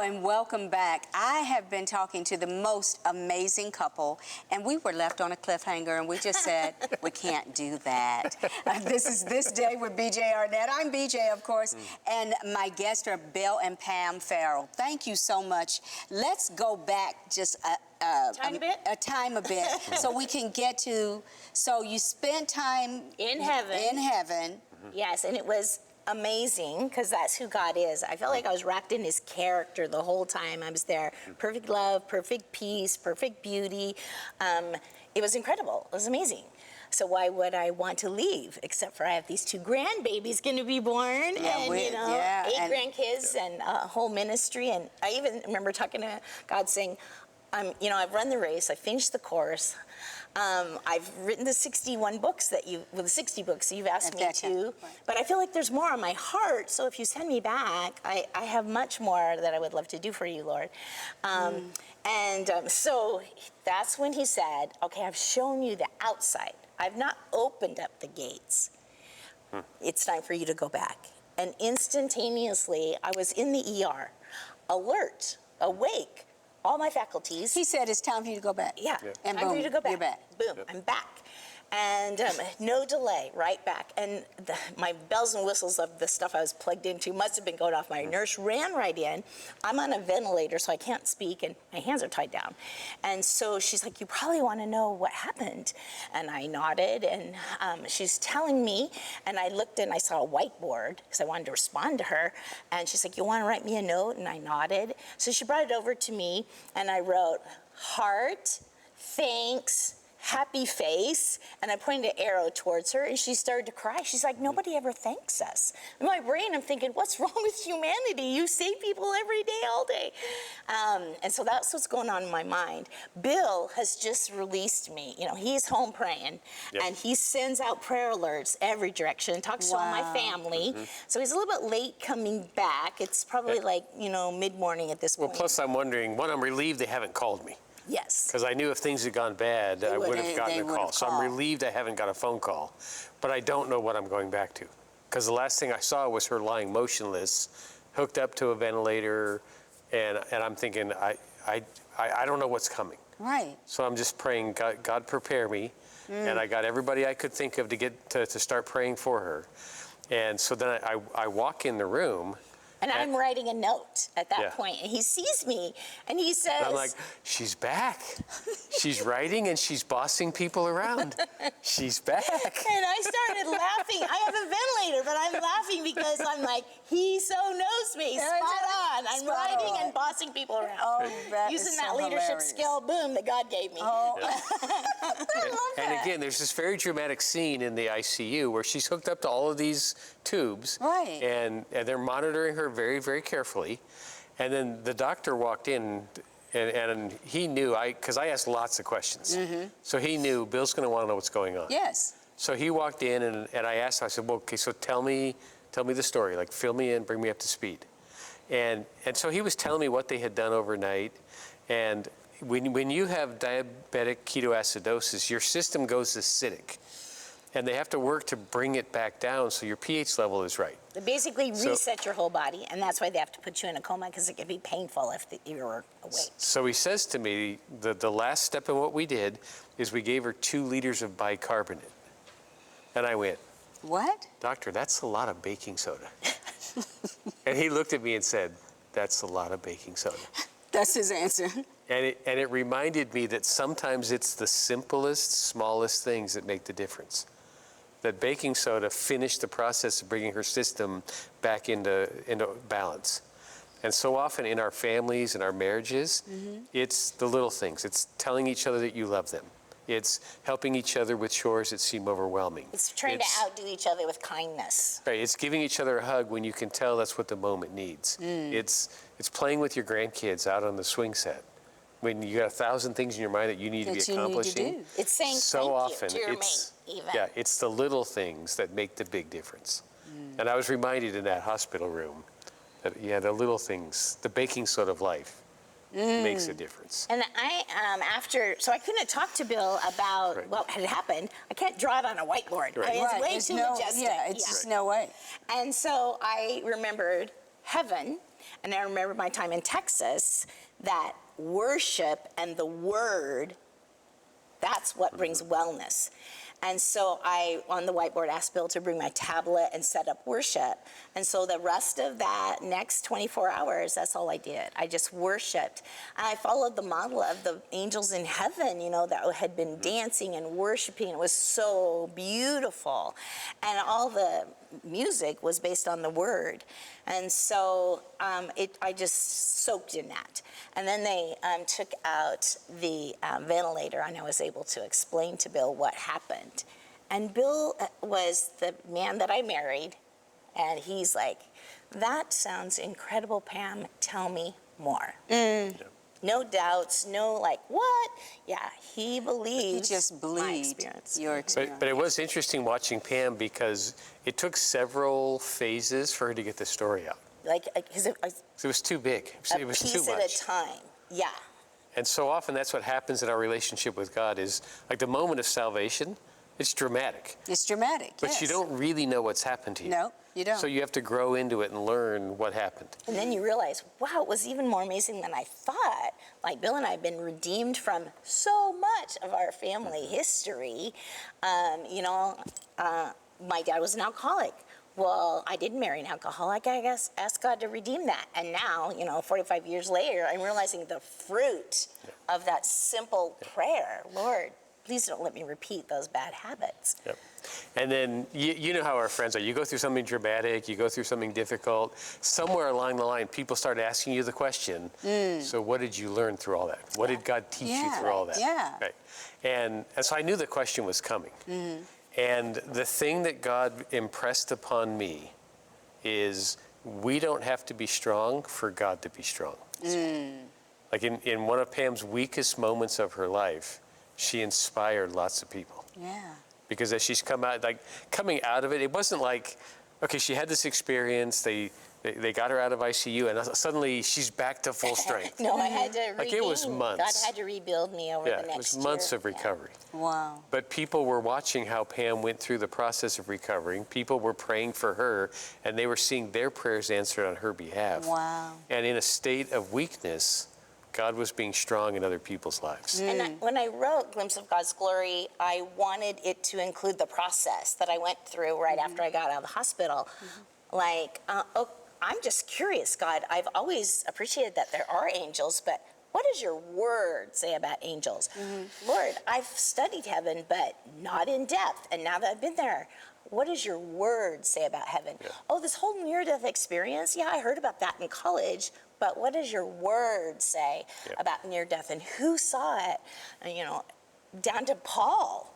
and welcome back. I have been talking to the most amazing couple, and we were left on a cliffhanger, and we just said, we can't do that. This is This Day with BJ Arnett. I'm BJ, of course, and my guests are Bill and Pam Farrel. Thank you so much. Let's go back just a tiny bit, so we can get to, so you spent time in heaven. In heaven. Yes, and it was amazing because that's who God is. I felt like I was wrapped in his character the whole time I was there. Perfect love, perfect peace, perfect beauty. It was incredible. It was amazing. So why would I want to leave? Except for I have these 2 grandbabies going to be born, and 8 grandkids, and a whole ministry. And I even remember talking to God, saying, I've run the race, I finished the course. I've written the 61 books the 60 books that you've asked me to, but I feel like there's more on my heart. So if you send me back, I have much more that I would love to do for you, Lord. So that's when he said, okay, I've shown you the outside. I've not opened up the gates. It's time for you to go back. And instantaneously, I was in the ER, alert, awake, all my faculties. He said it's time for you to go back. Yeah. And time boom, for you to go back. You're back. Boom, I'm back. And no delay, right back. And my bells and whistles of the stuff I was plugged into must have been going off. My nurse ran right in. I'm on a ventilator, so I can't speak, and my hands are tied down. And so she's like, you probably want to know what happened. And I nodded, and she's telling me, and I looked and I saw a whiteboard because I wanted to respond to her. And she's like, you want to write me a note? And I nodded. So she brought it over to me, and I wrote, heart, thanks, happy face, and I pointed an arrow towards her, and she started to cry. She's like, nobody ever thanks us. In my brain, I'm thinking, what's wrong with humanity? You save people every day, all day. And so that's what's going on in my mind. Bill has just released me. He's home praying, and he sends out prayer alerts every direction, talks to all my family. So he's a little bit late coming back. It's probably like, mid-morning at this point. Well, plus I'm wondering, one, I'm relieved they haven't called me. Yes. Because I knew if things had gone bad, I would have gotten a call. So I'm relieved I haven't got a phone call. But I don't know what I'm going back to. Because the last thing I saw was her lying motionless, hooked up to a ventilator, and I'm thinking, I don't know what's coming. Right. So I'm just praying, God prepare me. And I got everybody I could think of to get to start praying for her. And so then I walk in the room. And I'm writing a note at that point, and he sees me, and he says... And I'm like, she's back. She's writing, and she's bossing people around. She's back. And I started laughing. I have a ventilator, but I'm laughing because I'm like, he so knows me. Spot on. I'm writing and bossing people around. Oh, using that leadership skill, boom, that God gave me. Oh. I love that. And again, there's this very dramatic scene in the ICU where she's hooked up to all of these tubes. Right. And they're monitoring her very, very carefully. And then the doctor walked in, and he knew, because I asked lots of questions. So he knew Bill's going to want to know what's going on. Yes. So he walked in, and I asked him, I said, well, okay, so tell me the story. Like, fill me in, bring me up to speed. And so he was telling me what they had done overnight. And when you have diabetic ketoacidosis, your system goes acidic. And they have to work to bring it back down so your pH level is right. They basically reset your whole body, and that's why they have to put you in a coma, because it can be painful if you're awake. So he says to me, the last step in what we did is we gave her 2 liters of bicarbonate. And I went, what? Doctor, that's a lot of baking soda. And he looked at me and said, that's a lot of baking soda. That's his answer. And it reminded me that sometimes it's the simplest, smallest things that make the difference. That baking soda finished the process of bringing her system back into balance. And so often in our families and our marriages, it's the little things. It's telling each other that you love them. It's helping each other with chores that seem overwhelming. It's trying to outdo each other with kindness. Right. It's giving each other a hug when you can tell that's what the moment needs. It's playing with your grandkids out on the swing set. When you got 1,000 things in your mind that you need to be accomplishing. It's saying so often to your mate, even. Yeah, it's the little things that make the big difference. And I was reminded in that hospital room that, the little things, the baking soda of life makes a difference. And so I couldn't talk to Bill about what had happened. I can't draw it on a whiteboard. Right. I mean, it's way too majestic. Yeah, it's just no way. And so I remembered heaven. And I remember my time in Texas, that worship and the word, that's what brings wellness. And so I, on the whiteboard, asked Bill to bring my tablet and set up worship. And so the rest of that next 24 hours, that's all I did. I just worshiped. And I followed the model of the angels in heaven, you know, that had been dancing and worshiping. It was so beautiful. And all the music was based on the word. And so I just soaked in that. And then they took out the ventilator, and I was able to explain to Bill what happened. And Bill was the man that I married, and he's like, that sounds incredible, Pam. Tell me more. No doubts, no like, what? Yeah, he believes. He just my believed experience. your experience. But it was interesting watching Pam because it took several phases for her to get the story out. Like, because it was too big. It was too piece much. at a time. Yeah. And so often that's what happens in our relationship with God is like the moment of salvation, it's dramatic. It's dramatic, But yes. you don't really know what's happened to you. No, you don't. So you have to grow into it and learn what happened. And then you realize, wow, it was even more amazing than I thought. Like, Bill and I have been redeemed from so much of our family history. You know, my dad was an alcoholic. Well, I didn't marry an alcoholic. I guess asked God to redeem that. And now, you know, 45 years later, I'm realizing the fruit of that simple prayer. Lord, please don't let me repeat those bad habits. Yep. And then you know how our friends are. You go through something dramatic, you go through something difficult. Somewhere along the line, people start asking you the question, so what did you learn through all that? What did God teach you through all that? Yeah. Right. And so I knew the question was coming. And the thing that God impressed upon me is we don't have to be strong for God to be strong. Like in one of Pam's weakest moments of her life, she inspired lots of people. Yeah. Because as she's coming out of it, it wasn't like, okay, she had this experience, they got her out of ICU, and suddenly she's back to full strength. No, I had to Like it was months. God had to rebuild me over the next year. It was months of recovery. Wow. But people were watching how Pam went through the process of recovering. People were praying for her, and they were seeing their prayers answered on her behalf. Wow. And in a state of weakness, God was being strong in other people's lives. And when I wrote Glimpse of God's Glory, I wanted it to include the process that I went through right after I got out of the hospital. Like, I'm just curious, God. I've always appreciated that there are angels, but what does your word say about angels? Lord, I've studied heaven, but not in depth. And now that I've been there, what does your word say about heaven? Oh, this whole near-death experience, yeah, I heard about that in college, but what does your word say about near-death, and who saw it? And, you know, down to Paul.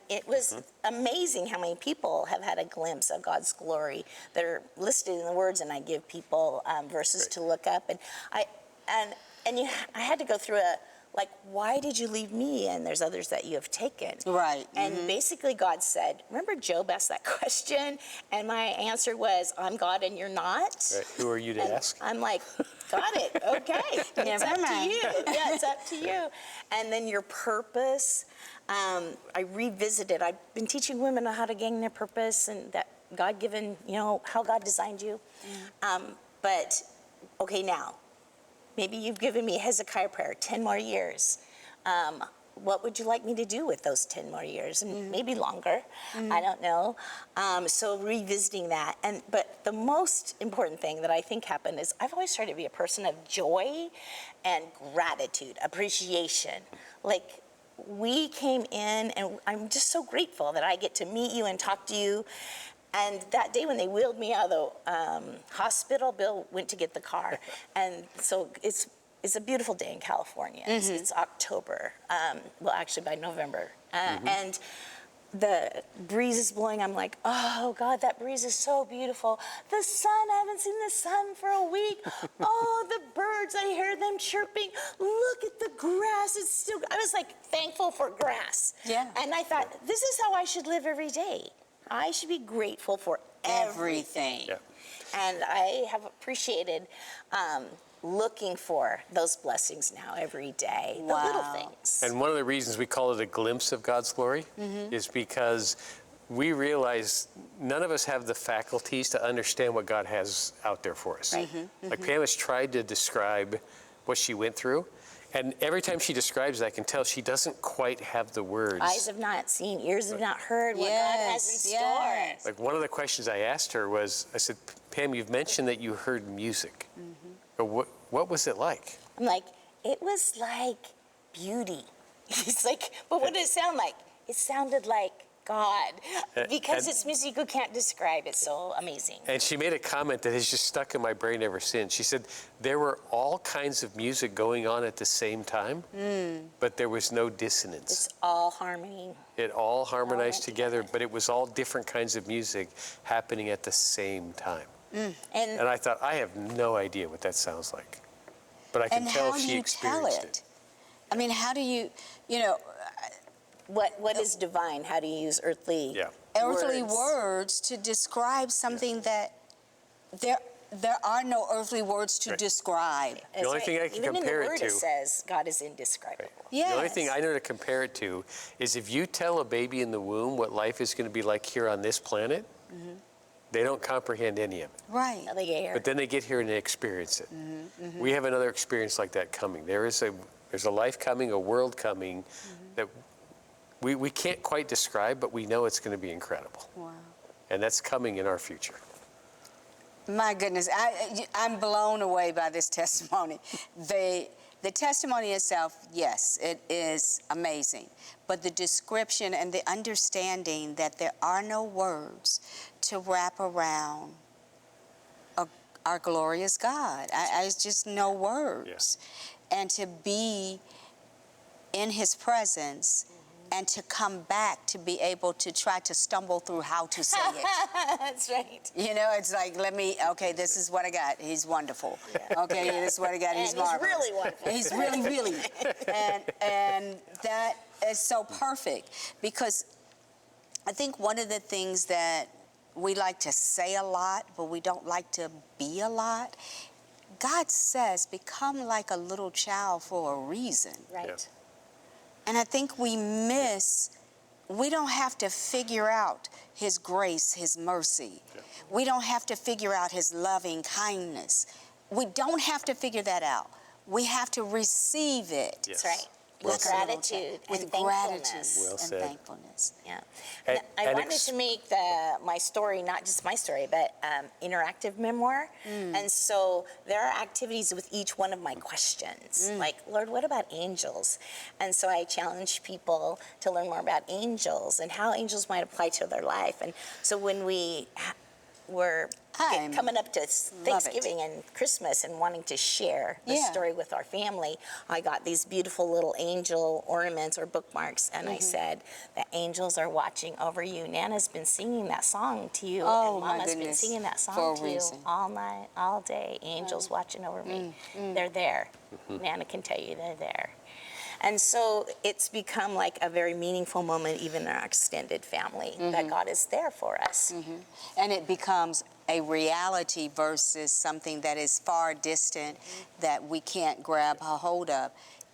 It was amazing how many people have had a glimpse of God's glory. They're listed in the words, and I give people verses to look up. And I had to go through why did you leave me? And there's others that you have taken. Right. And basically God said, remember Job asked that question? And my answer was, I'm God and you're not. Right. Who are you to ask? I'm like, got it, okay. It's up to you. Yeah, it's up to you. And then your purpose, I revisited. I've been teaching women how to gain their purpose and that God-given, you know, how God designed you. But, okay, now, maybe you've given me a Hezekiah prayer, 10 more years. What would you like me to do with those 10 more years? And maybe longer, I don't know. So revisiting that. But the most important thing that I think happened is I've always tried to be a person of joy and gratitude, appreciation. Like, we came in, and I'm just so grateful that I get to meet you and talk to you. And that day when they wheeled me out of the hospital, Bill went to get the car. And so it's a beautiful day in California. It's October, well, actually by November. And the breeze is blowing. I'm like, oh, God, that breeze is so beautiful. The sun, I haven't seen the sun for a week. Oh, the birds, I hear them chirping. Look at the grass. It's still, I was like thankful for grass. Yeah. And I thought, this is how I should live every day. I should be grateful for everything. Yeah. And I have appreciated looking for those blessings now every day, the little things. And one of the reasons we call it a glimpse of God's glory is because we realize none of us have the faculties to understand what God has out there for us. Right. Like Pam has tried to describe what she went through, and every time she describes it, I can tell she doesn't quite have the words. Eyes have not seen, ears have not heard what God has in Yes. store. Like one of the questions I asked her was, I said, Pam, you've mentioned that you heard music. But what was it like? I'm like, it was like beauty. He's like, but what did it sound like? It sounded like God. Because it's music you can't describe. It's so amazing. And she made a comment that has just stuck in my brain ever since. She said, there were all kinds of music going on at the same time, but there was no dissonance. It's all harmony. It all harmonized went together, but it was all different kinds of music happening at the same time. And I thought, I have no idea what that sounds like. But I can tell she experienced it. I mean, how do you know, What is divine? How do you use earthly earthly words to describe something that there are no earthly words to Right. describe. The only thing I can Even compare in the it word to- it says God is indescribable. Yes. The only thing I know to compare it to is if you tell a baby in the womb what life is going to be like here on this planet, they don't comprehend any of it. Right. Now they get here. But then they get here and they experience it. We have another experience like that coming. There's a life coming, a world coming that we can't quite describe, but we know it's going to be incredible. Wow. And that's coming in our future. My goodness, I'm blown away by this testimony. The testimony itself, yes, it is amazing. But the description and the understanding that there are no words to wrap around our glorious God. I just no words. And to be in his presence and to come back to be able to try to stumble through how to say it. That's right. You know, it's like, okay, this is what I got. He's wonderful. Okay, this is what I got. He's And marvelous. he's really wonderful. He's really, really. And that is so perfect because I think one of the things that we like to say a lot, but we don't like to be a lot, God says, become like a little child for a reason. Right. Yeah. And I think we don't have to figure out his grace, his mercy. Yeah. We don't have to figure out his loving kindness. We don't have to figure that out. We have to receive it. Yes. That's right. Well With said. gratitude With and gratitude thankfulness. Well and said. thankfulness. Yeah. And- I and wanted to make my story, not just my story, but interactive memoir. And so there are activities with each one of my questions. Like, Lord, what about angels? And so I challenge people to learn more about angels and how angels might apply to their life. And so when we were coming up to Thanksgiving and Christmas and wanting to share the story with our family, I got these beautiful little angel ornaments or bookmarks, and I said, the angels are watching over you. Nana's been singing that song to you, Oh, and my Mama's been goodness. singing that For song a to you reason. all night, all day. Angels watching over me. They're there. Nana can tell you they're there. And so it's become like a very meaningful moment, even in our extended family, that God is there for us. And it becomes a reality versus something that is far distant that we can't grab a hold of.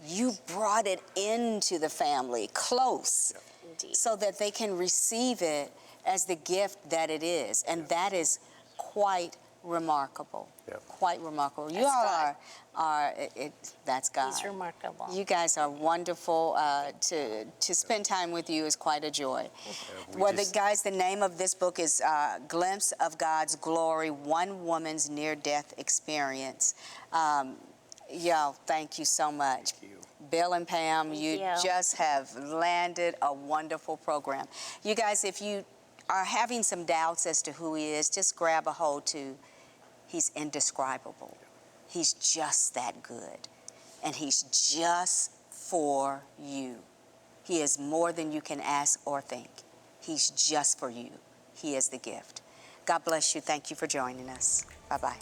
You brought it into the family close Indeed. so that they can receive it as the gift that it is. And that is quite remarkable. Yep. Quite remarkable. You That's all God. that's God. He's remarkable. You guys are wonderful. To spend time with you is quite a joy. Well, the name of this book is Glimpse of God's Glory, One Woman's Near-Death Experience. Y'all, thank you so much. Thank you. Bill and Pam, Thank you you. just have landed a wonderful program. You guys, if you are having some doubts as to who he is, just grab a hold to, he's indescribable. He's just that good. And he's just for you. He is more than you can ask or think. He's just for you. He is the gift. God bless you. Thank you for joining us. Bye-bye.